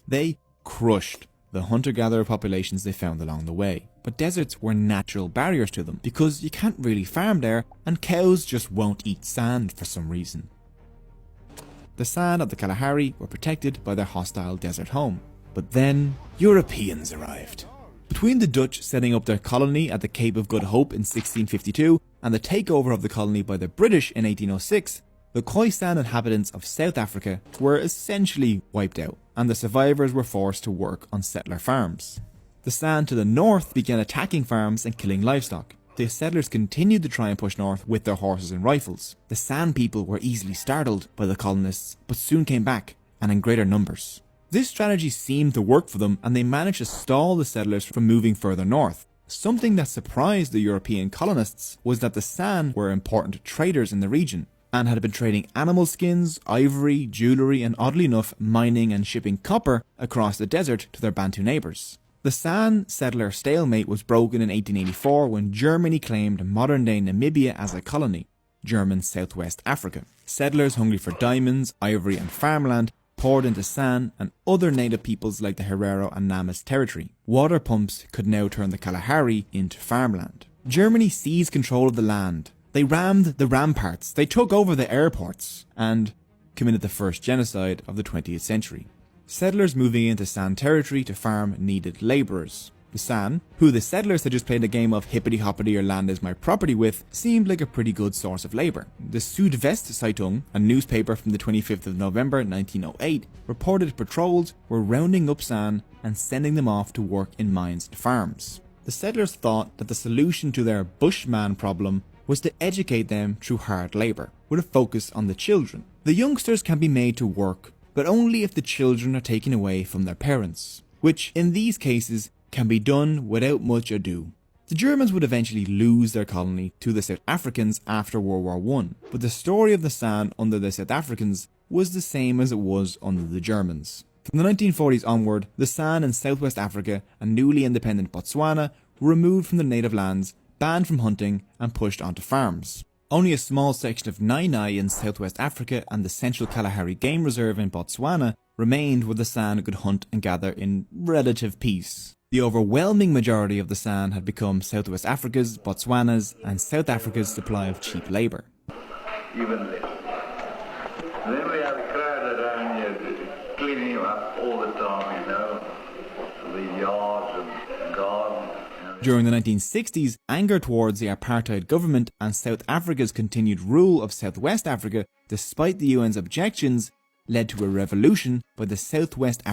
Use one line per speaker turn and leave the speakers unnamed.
They crushed the hunter-gatherer populations they found along the way. But deserts were natural barriers to them because you can't really farm there and cows just won't eat sand for some reason. The San of the Kalahari were protected by their hostile desert home. But then Europeans arrived. Between the Dutch setting up their colony at the Cape of Good Hope in 1652 and the takeover of the colony by the British in 1806, the Khoisan inhabitants of South Africa were essentially wiped out, and the survivors were forced to work on settler farms. The San to the north began attacking farms and killing livestock. The settlers continued to try and push north with their horses and rifles. The San people were easily startled by the colonists, but soon came back, and in greater numbers. This strategy seemed to work for them, and they managed to stall the settlers from moving further north. Something that surprised the European colonists was that the San were important traders in the region, and had been trading animal skins, ivory, jewellery, and oddly enough, mining and shipping copper across the desert to their Bantu neighbours. The San settler stalemate was broken in 1884 when Germany claimed modern-day Namibia as a colony, German Southwest Africa. Settlers hungry for diamonds, ivory, and farmland poured into San and other native peoples like the Herero and Namas territory. Water pumps could now turn the Kalahari into farmland. Germany seized control of the land. They rammed the ramparts, they took over the airports, and committed the first genocide of the 20th century. Settlers moving into San territory to farm needed labourers. The San, who the settlers had just played a game of hippity-hoppity or land is my property with, seemed like a pretty good source of labour. The Südwest-Zeitung, a newspaper from the 25th of November 1908, reported patrols were rounding up San and sending them off to work in mines and farms. The settlers thought that the solution to their bushman problem was to educate them through hard labour, with a focus on the children. The youngsters can be made to work, but only if the children are taken away from their parents, which in these cases can be done without much ado. The Germans would eventually lose their colony to the South Africans after World War I, but the story of the San under the South Africans was the same as it was under the Germans. From the 1940s onward, the San in Southwest Africa and newly independent Botswana were removed from their native lands, banned from hunting, and pushed onto farms. Only a small section of Nainai in Southwest Africa and the Central Kalahari Game Reserve in Botswana remained where the San could hunt and gather in relative peace. The overwhelming majority of the San had become Southwest Africa's, Botswana's, and South Africa's supply of cheap labour.
Even less. And then we have a crowd around here cleaning up all the time, the yards and gardens.
During the 1960s, anger towards the apartheid government and South Africa's continued rule of Southwest Africa, despite the UN's objections, led to a revolution by the Southwest African